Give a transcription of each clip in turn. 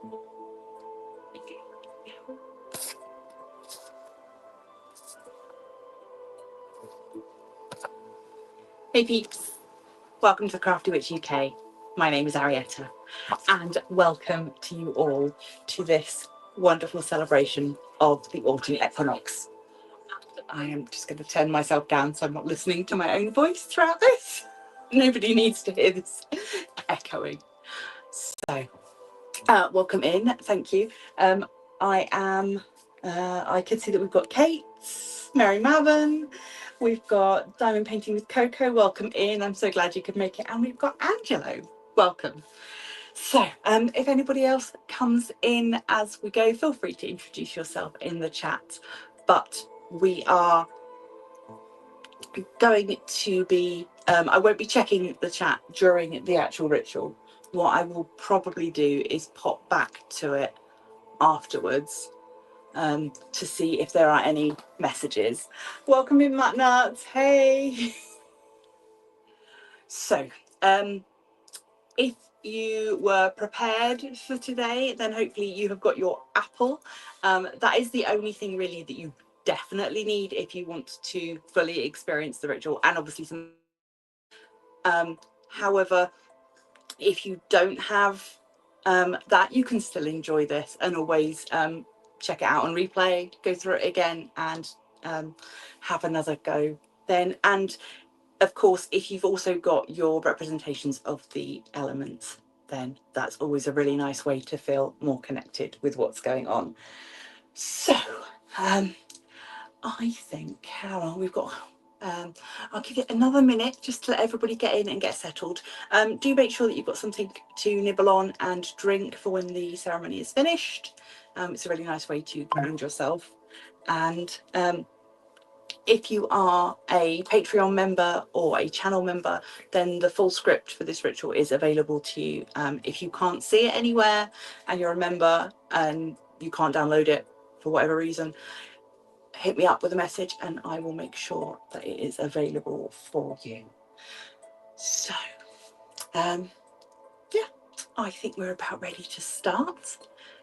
Hey peeps, welcome to the Crafty Witch UK. My name is Arietta and welcome to you all to this wonderful celebration of the autumn equinox. I am just going to turn myself down so I'm not listening to my own voice throughout this. Nobody needs to hear this echoing. So, welcome in, thank you. I can see that we've got Kate, Mary Mabon, we've got Diamond Painting with Coco, welcome in, I'm so glad you could make it, and we've got Angelo, welcome. So if anybody else comes in as we go, feel free to introduce yourself in the chat, but we are going to be, I won't be checking the chat during the actual ritual. What I will probably do is pop back to it afterwards to see if there are any messages. Welcome in, Matt Nuts. Hey. So if you were prepared for today, then hopefully you have got your apple. That is the only thing really that you definitely need if you want to fully experience the ritual, and obviously some however, if you don't have that, you can still enjoy this and always check it out on replay, go through it again and have another go then. And of course, if you've also got your representations of the elements, then that's always a really nice way to feel more connected with what's going on. So I think, how long we've got, I'll give it another minute just to let everybody get in and get settled. Do make sure that you've got something to nibble on and drink for when the ceremony is finished. It's a really nice way to ground yourself. And if you are a Patreon member or a channel member, then the full script for this ritual is available to you. If you can't see it anywhere and you're a member and you can't download it for whatever reason, hit me up with a message and I will make sure that it is available for you. So yeah, I think we're about ready to start.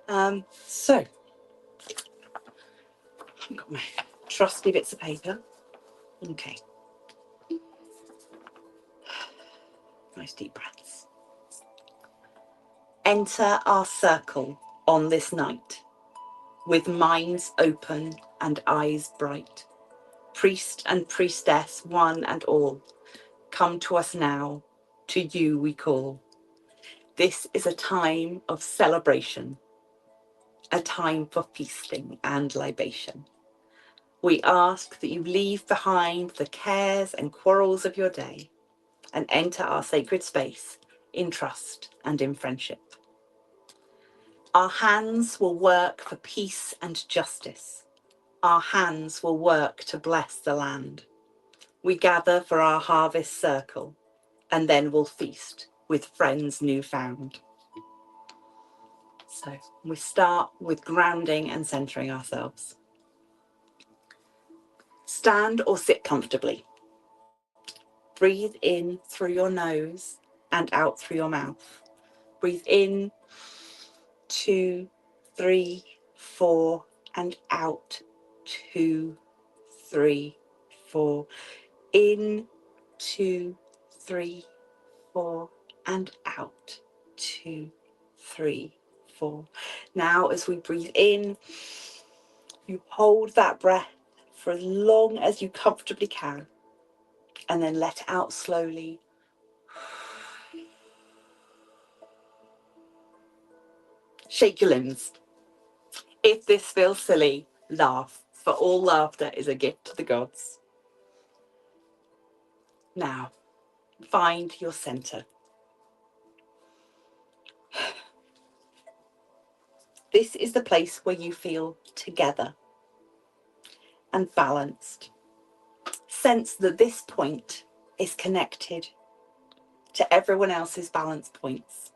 So I've got my trusty bits of paper. Okay, nice deep breaths. Enter our circle on this night with minds open and eyes bright. Priest and priestess, one and all, come to us now, to you we call. This is a time of celebration, a time for feasting and libation. We ask that you leave behind the cares and quarrels of your day and enter our sacred space in trust and in friendship. Our hands will work for peace and justice. Our hands will work to bless the land. We gather for our harvest circle and then we'll feast with friends new found. So we start with grounding and centering ourselves. Stand or sit comfortably. Breathe in through your nose and out through your mouth. Breathe in, 2, 3, 4, and out, 2, 3, 4. In, 2, 3, 4, and out, 2, 3, 4. Now, as we breathe in, you hold that breath for as long as you comfortably can, and then let it out slowly. Shake your limbs. If this feels silly, laugh, for all laughter is a gift to the gods. Now, find your center. This is the place where you feel together and balanced. Sense that this point is connected to everyone else's balance points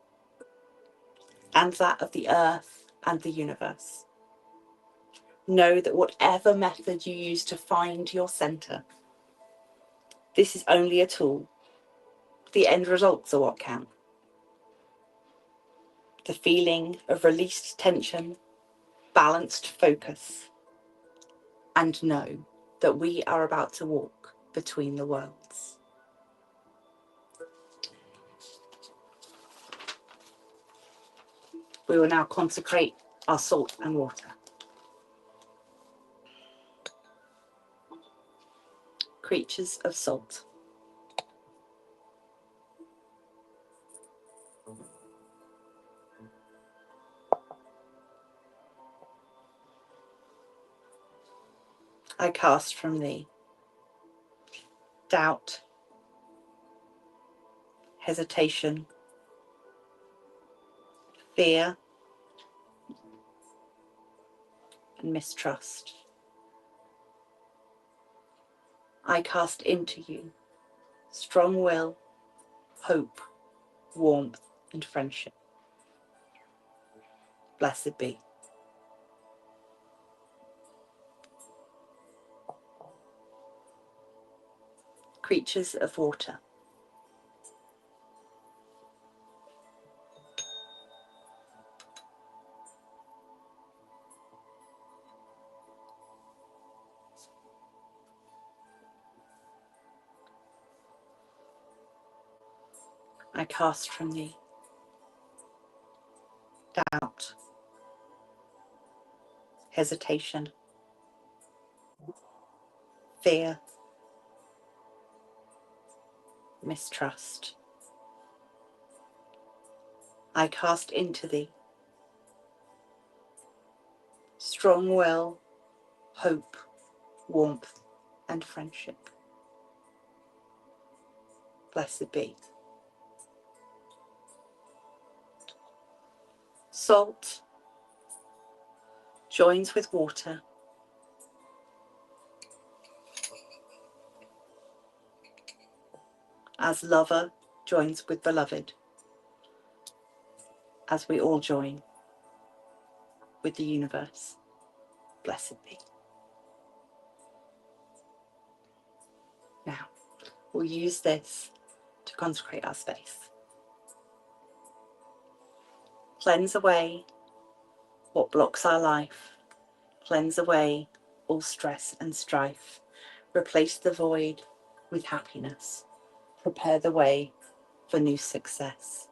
and that of the earth and the universe. Know that whatever method you use to find your center, this is only a tool. The end results are what count. the feeling of released tension, balanced focus, and know that we are about to walk between the worlds. We will now consecrate our salt and water. Creatures of salt. I cast from thee doubt, hesitation, fear, and mistrust. I cast into you strong will, hope, warmth, and friendship. Blessed be. Creatures of water. I cast from thee doubt, hesitation, fear, mistrust. I cast into thee strong will, hope, warmth, and friendship. Blessed be. Salt joins with water as lover joins with beloved, as we all join with the universe. Blessed be. Now, we'll use this to consecrate our space. Cleanse away what blocks our life. Cleanse away all stress and strife. Replace the void with happiness. Prepare the way for new success.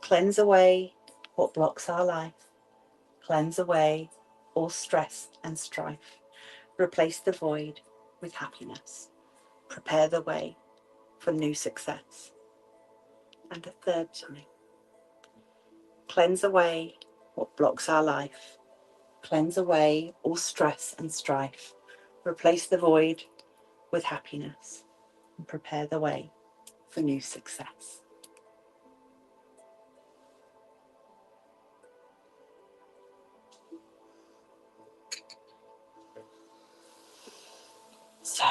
Cleanse away what blocks our life. Cleanse away all stress and strife. Replace the void with happiness. Prepare the way for new success. And a third time. Cleanse away what blocks our life. Cleanse away all stress and strife. Replace the void with happiness. And prepare the way for new success. So,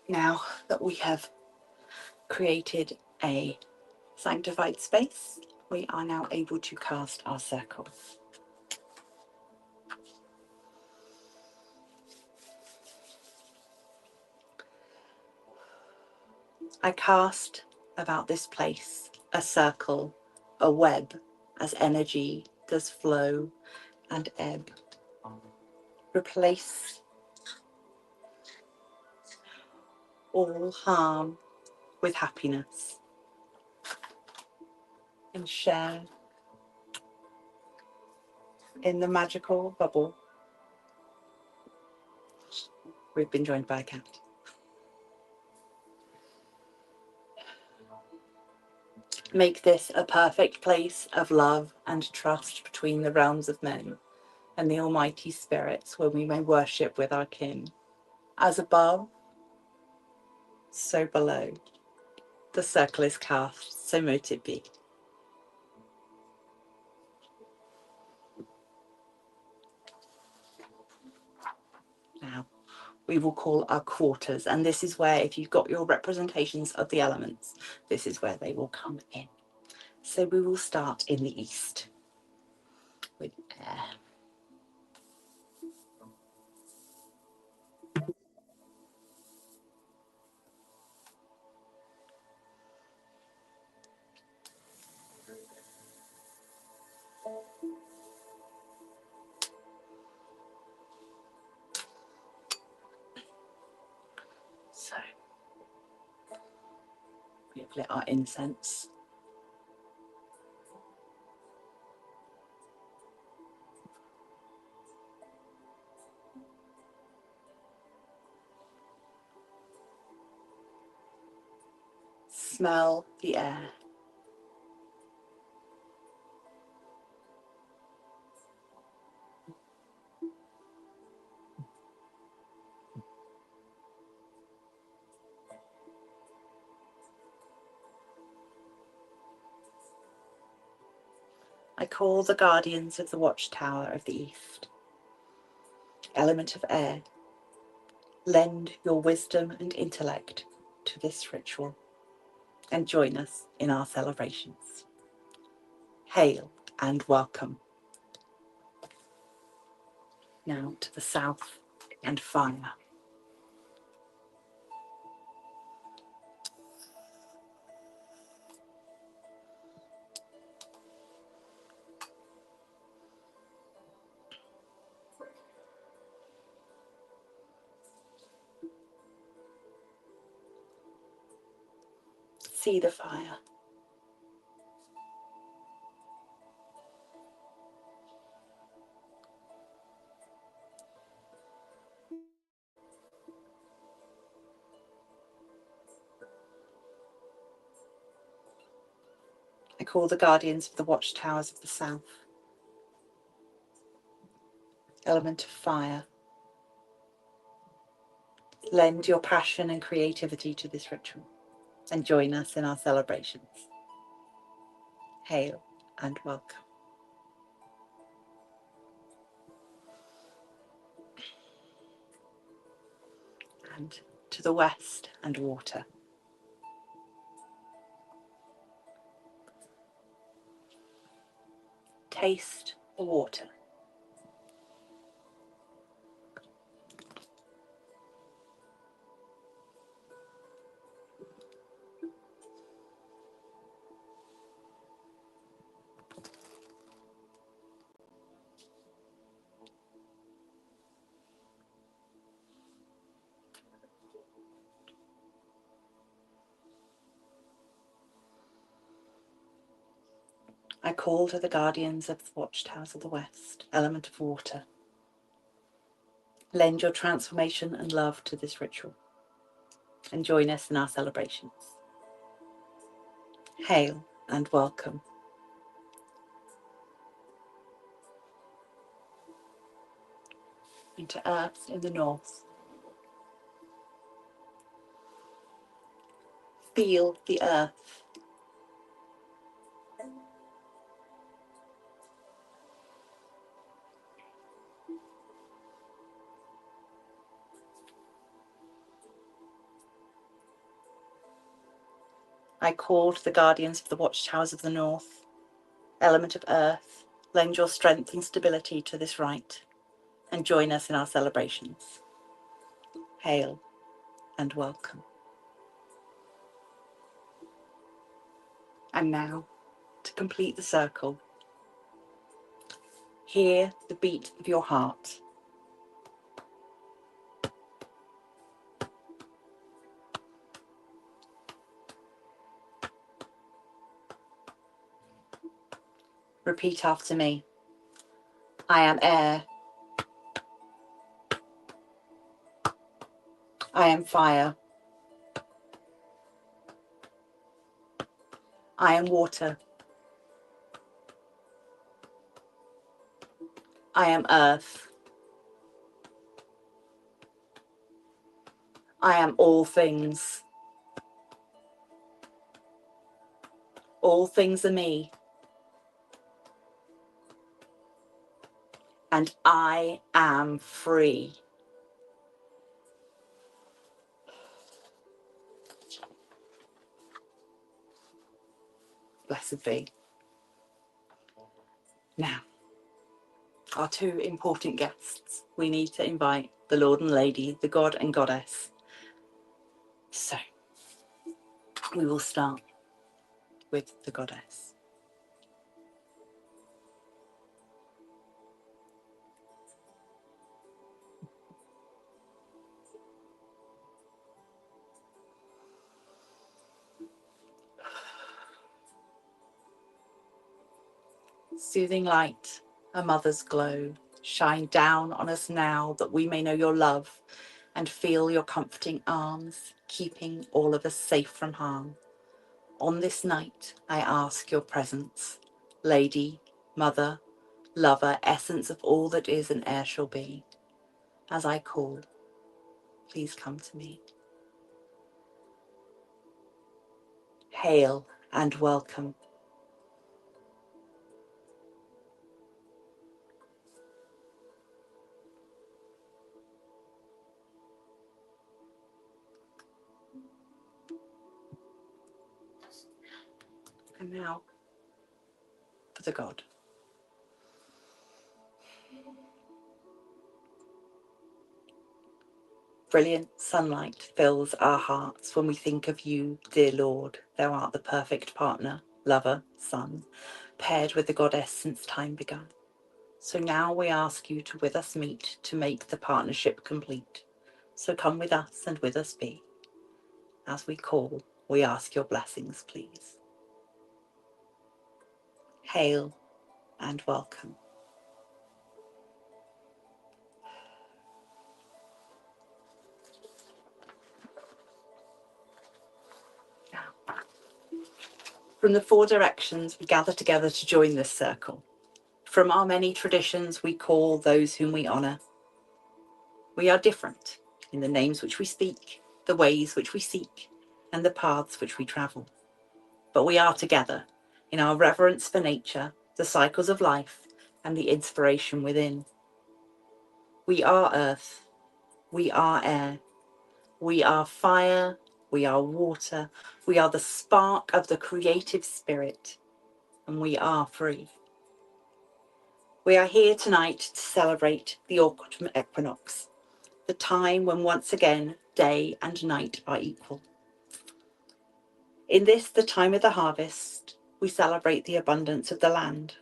now that we have created a sanctified space, we are now able to cast our circle. I cast about this place a circle, a web, as energy does flow and ebb. Replace all harm with happiness and share in the magical bubble. We've been joined by a cat. Make this a perfect place of love and trust between the realms of men and the almighty spirits, where we may worship with our kin. As above, so below. The circle is cast, so mote it be. Now, we will call our quarters, and this is where, if you've got your representations of the elements, this is where they will come in. So we will start in the east with air. We've lit our incense. Smell the air. I call the guardians of the watchtower of the east. Element of air, lend your wisdom and intellect to this ritual and join us in our celebrations. Hail and welcome. Now to the south and fire. See the fire. I call the guardians of the watchtowers of the south. Element of fire. Lend your passion and creativity to this ritual and join us in our celebrations. Hail and welcome. And to the west and water. Taste the water. I call to the guardians of the watchtowers of the west, element of water. Lend your transformation and love to this ritual and join us in our celebrations. Hail and welcome. Into earth in the north. Feel the earth. I call to the guardians of the watchtowers of the north, element of earth, lend your strength and stability to this rite and join us in our celebrations. Hail and welcome. And now, to complete the circle, hear the beat of your heart. Repeat after me. I am air. I am fire. I am water. I am earth. I am all things. All things are me. And I am free. Blessed be. Now, our two important guests. We need to invite the Lord and Lady, the God and Goddess. So, we will start with the Goddess. Soothing light, a mother's glow, shine down on us now that we may know your love and feel your comforting arms, keeping all of us safe from harm. On this night, I ask your presence, Lady, Mother, Lover, essence of all that is and e'er shall be. As I call, please come to me. Hail and welcome. And now for the God. Brilliant sunlight fills our hearts when we think of you, dear Lord. Thou art the perfect partner, lover, son, paired with the goddess since time begun. So now we ask you to with us meet to make the partnership complete. So come with us and with us be. As we call, we ask your blessings, please. Hail and welcome. From the four directions, we gather together to join this circle. From our many traditions, we call those whom we honour. We are different in the names which we speak, the ways which we seek, and the paths which we travel. But we are together in our reverence for nature, the cycles of life, and the inspiration within. We are earth, we are air, we are fire, we are water, we are the spark of the creative spirit, and we are free. We are here tonight to celebrate the autumn equinox, the time when once again day and night are equal. In this, the time of the harvest, we celebrate the abundance of the land.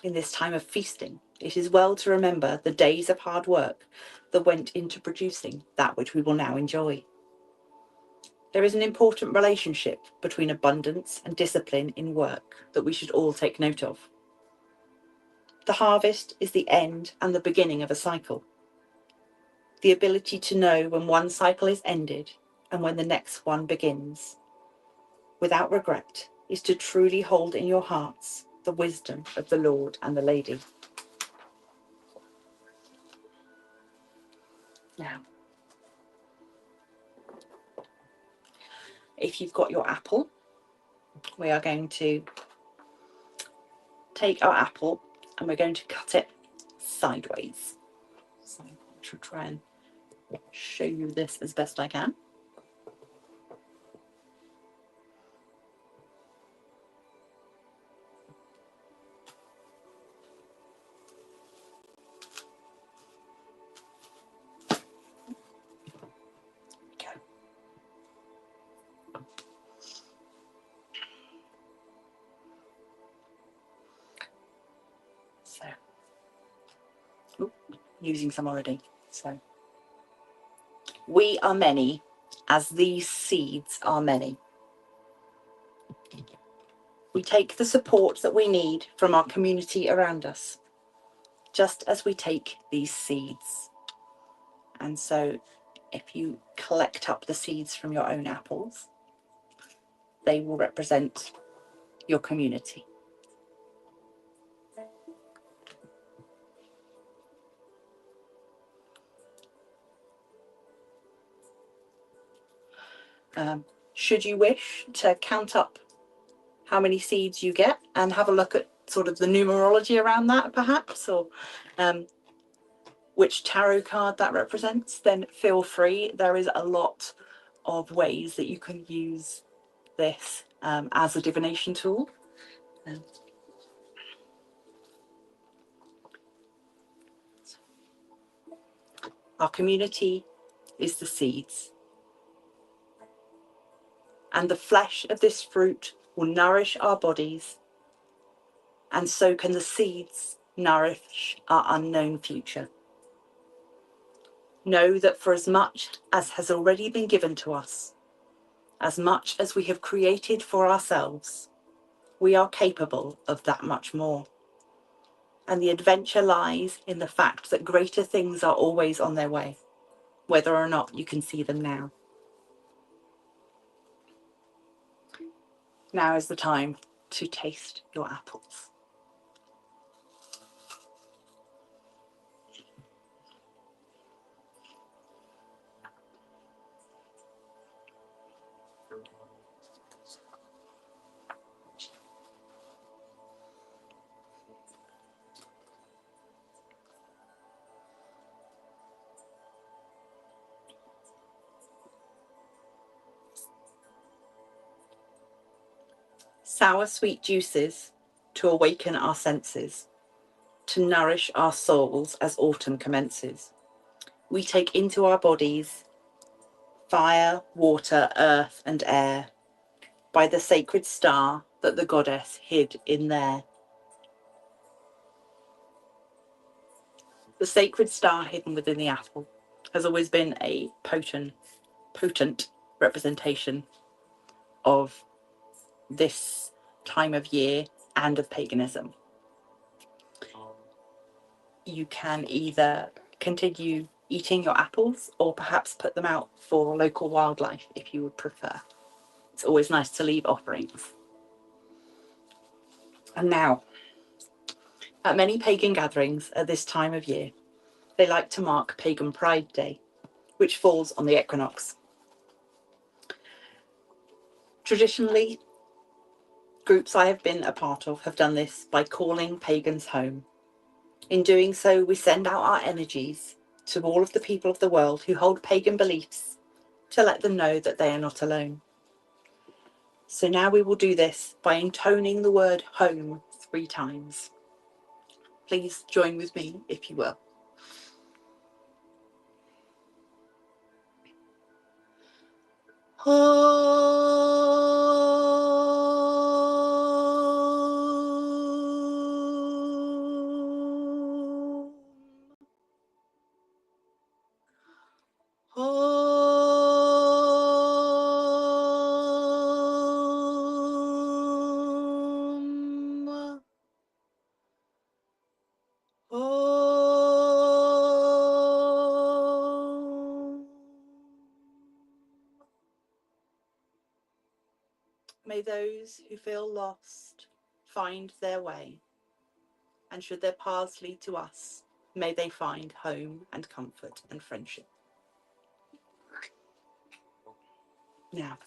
In this time of feasting, it is well to remember the days of hard work that went into producing that which we will now enjoy. There is an important relationship between abundance and discipline in work that we should all take note of. The harvest is the end and the beginning of a cycle. The ability to know when one cycle is ended and when the next one begins, without regret, is to truly hold in your hearts the wisdom of the Lord and the Lady. Now, if you've got your apple, we are going to take our apple and we're going to cut it sideways. So I shall try and show you this as best I can. Okay. So, using some already. So, we are many as these seeds are many. We take the support that we need from our community around us, just as we take these seeds. And so if you collect up the seeds from your own apples, they will represent your community. Should you wish to count up how many seeds you get and have a look at sort of the numerology around that perhaps, or which tarot card that represents, then feel free. There is a lot of ways that you can use this as a divination tool. Our community is the seeds, and the flesh of this fruit will nourish our bodies, and so can the seeds nourish our unknown future. Know that for as much as has already been given to us, as much as we have created for ourselves, we are capable of that much more. And the adventure lies in the fact that greater things are always on their way, whether or not you can see them now. Now is the time to taste your apples. Sour sweet juices to awaken our senses, to nourish our souls as autumn commences. We take into our bodies fire, water, earth and air, by the sacred star that the goddess hid in there. The sacred star hidden within the apple has always been a potent representation of this time of year and of paganism. You can either continue eating your apples or perhaps put them out for local wildlife if you would prefer. It's always nice to leave offerings. And now, at many pagan gatherings at this time of year, they like to mark Pagan Pride Day, which falls on the equinox. Traditionally, groups I have been a part of have done this by calling pagans home. In doing so, we send out our energies to all of the people of the world who hold pagan beliefs to let them know that they are not alone. So now we will do this by intoning the word home 3 times. Please join with me if you will. May those who feel lost find their way, and should their paths lead to us, may they find home and comfort and friendship. Now,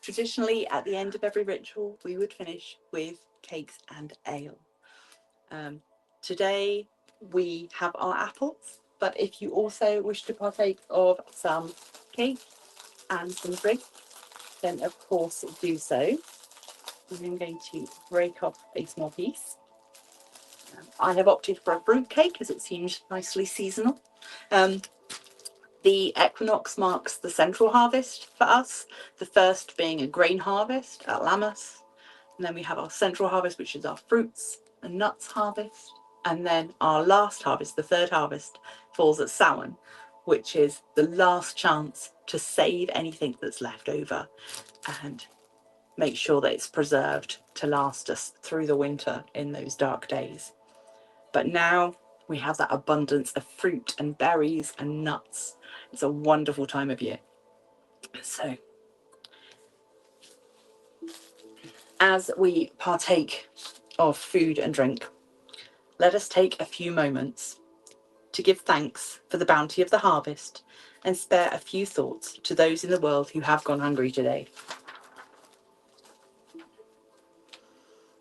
traditionally at the end of every ritual, we would finish with cakes and ale. Today we have our apples, but if you also wish to partake of some cake and some drink, then of course do so. I'm going to break off a small piece. I have opted for a fruit cake as it seems nicely seasonal. The equinox marks the central harvest for us, the first being a grain harvest at Lammas, and then we have our central harvest, which is our fruits and nuts harvest, and then our last harvest, the third harvest, falls at Samhain, which is the last chance to save anything that's left over and make sure that it's preserved to last us through the winter in those dark days. But now we have that abundance of fruit and berries and nuts. It's a wonderful time of year. So as we partake of food and drink, let us take a few moments to give thanks for the bounty of the harvest and spare a few thoughts to those in the world who have gone hungry today.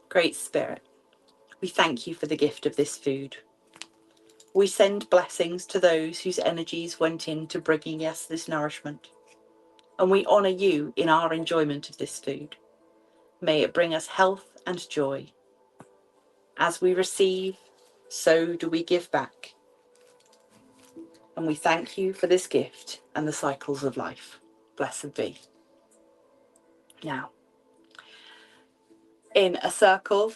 Great Spirit, we thank you for the gift of this food. We send blessings to those whose energies went into bringing us this nourishment, and we honour you in our enjoyment of this food. May it bring us health and joy. As we receive, so do we give back. And we thank you for this gift and the cycles of life. Blessed be. Now, in a circle,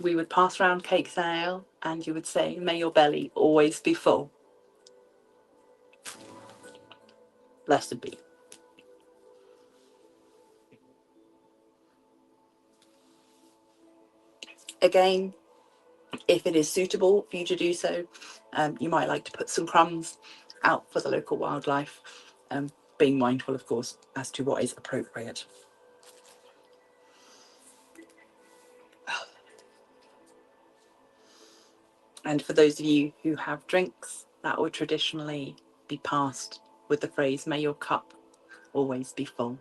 we would pass around cakes and ale, and you would say, may your belly always be full. Blessed be. Again, if it is suitable for you to do so, you might like to put some crumbs out for the local wildlife, being mindful, of course, as to what is appropriate. And for those of you who have drinks, that would traditionally be passed with the phrase, "May your cup always be full."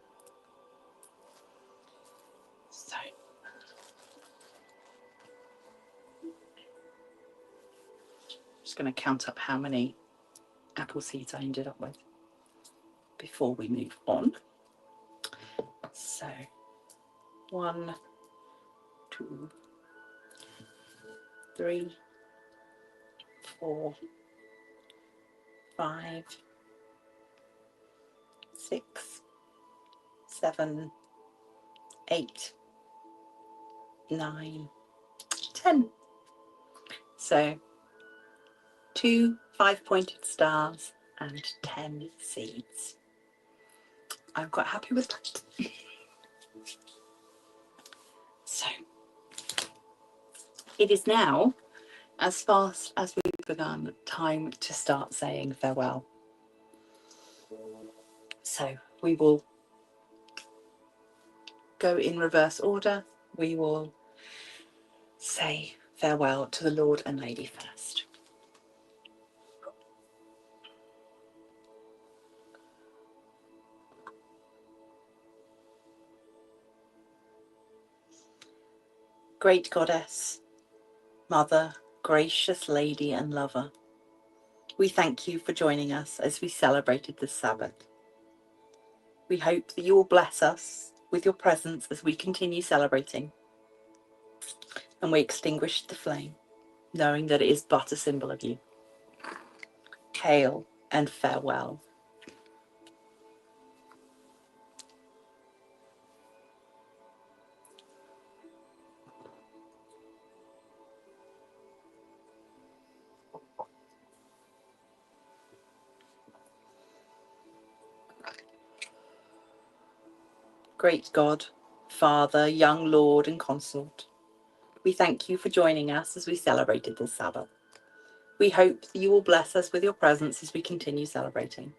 So, just going to count up how many apple seeds I ended up with before we move on. So, 1, 2, 3, 4, 5, 6, 7, 8, 9, 10. So 2 5-pointed stars and 10 seeds. I'm quite happy with that. So it is now, as fast as we've begun, time to start saying farewell. So we will go in reverse order. We will say farewell to the Lord and Lady first. Great Goddess, Mother, gracious Lady and Lover, we thank you for joining us as we celebrated this Sabbath. We hope that you will bless us with your presence as we continue celebrating, and we extinguish the flame, knowing that it is but a symbol of you. Hail and farewell. Great God, Father, young Lord and Consort, we thank you for joining us as we celebrated this Sabbath. We hope that you will bless us with your presence as we continue celebrating,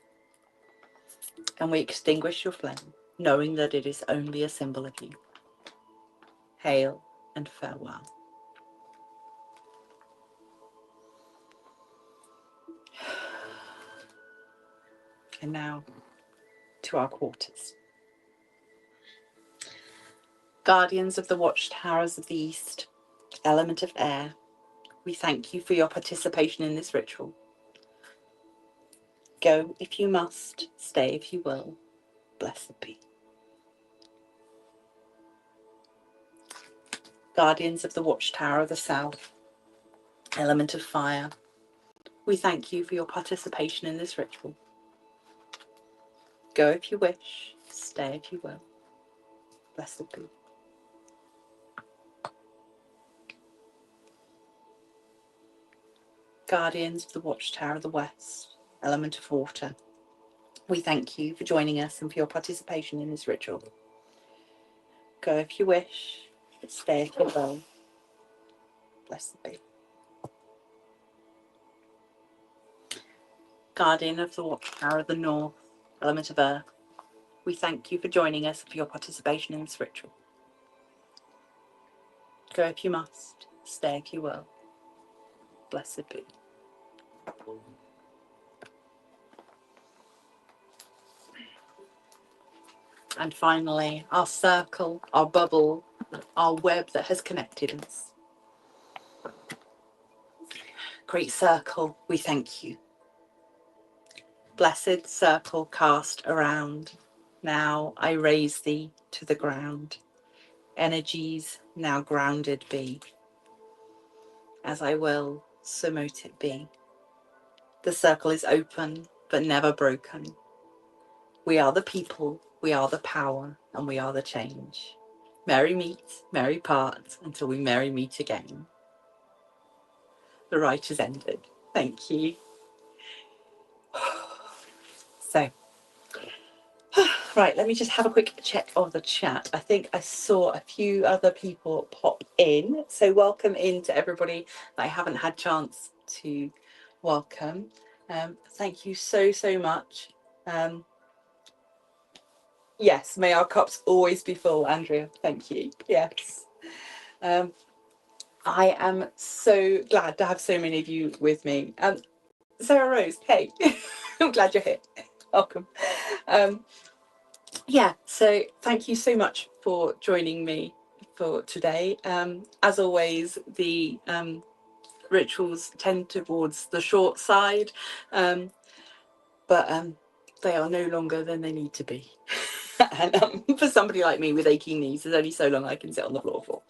and we extinguish your flame, knowing that it is only a symbol of you. Hail and farewell. And now to our quarters. Guardians of the watchtowers of the East, element of air, we thank you for your participation in this ritual. Go if you must, stay if you will. Blessed be. Guardians of the watchtower of the South, element of fire, we thank you for your participation in this ritual. Go if you wish, stay if you will. Blessed be. Guardians of the watchtower of the West, element of water, we thank you for joining us and for your participation in this ritual. Go if you wish, stay if you will. Blessed be. Guardian of the watchtower of the North, element of earth, we thank you for joining us and for your participation in this ritual. Go if you must, stay if you will. Blessed be. And finally, our circle, our bubble, our web that has connected us. Great circle, we thank you. Blessed circle cast around, now I raise thee to the ground. Energies now grounded be. As I will, so mote it be. The circle is open, but never broken. We are the people, we are the power, and we are the change. Merry meet, merry part, until we merry meet again. The rite is ended. Thank you. So, Right, let me just have a quick check of the chat. I think I saw a few other people pop in. So welcome in to everybody that I haven't had chance to welcome. Thank you so, so much. Yes, may our cups always be full, Andrea. Thank you. Yes. I am so glad to have so many of you with me. Sarah Rose, hey, I'm glad you're here. Welcome. Yeah, so thank you so much for joining me for today. As always, the rituals tend towards the short side, but they are no longer than they need to be. And for somebody like me with aching knees, there's only so long I can sit on the floor for.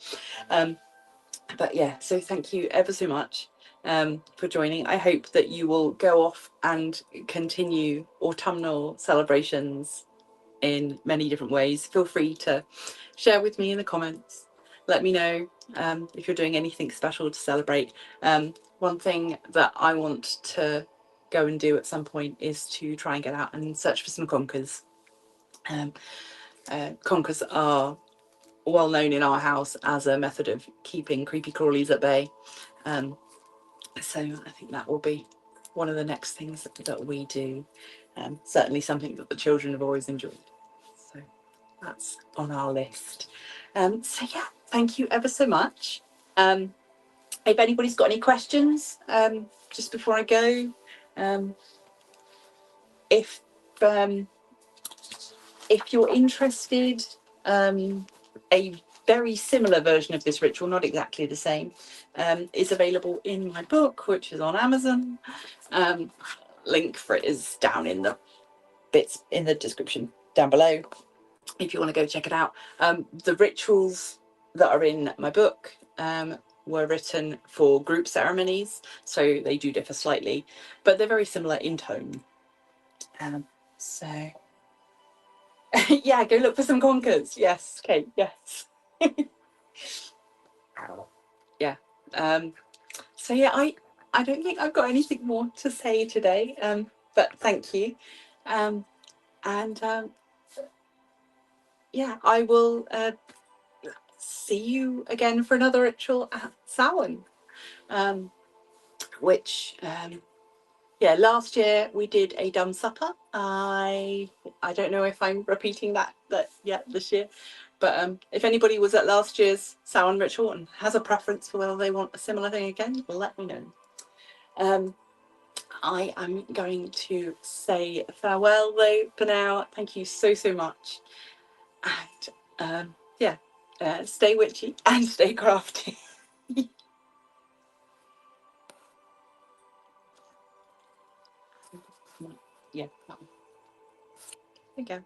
But yeah, so thank you ever so much for joining. I hope that you will go off and continue autumnal celebrations in many different ways. Feel free to share with me in the comments. Let me know if you're doing anything special to celebrate. One thing that I want to go and do at some point is to try and get out and search for some conkers. Conkers are well known in our house as a method of keeping creepy crawlies at bay. So I think that will be one of the next things that we do. Certainly something that the children have always enjoyed. So that's on our list. So yeah, thank you ever so much. If anybody's got any questions, just before I go, if you're interested, a very similar version of this ritual, not exactly the same, is available in my book, which is on Amazon. Link for it is down in the bits in the description down below if you want to go check it out. The rituals that are in my book were written for group ceremonies, so they do differ slightly, but they're very similar in tone. So yeah, go look for some conkers. Yes, Kate, yes. Yeah. So yeah, I don't think I've got anything more to say today, but thank you. Yeah, I will see you again for another ritual at Samhain, which yeah, last year we did a dumb supper. I don't know if I'm repeating that yet this year, but if anybody was at last year's Samhain ritual and has a preference for whether they want a similar thing again, let me know. I am going to say farewell though for now. Thank you so, so much. And yeah, stay witchy and stay crafty. Yeah, that one. Again.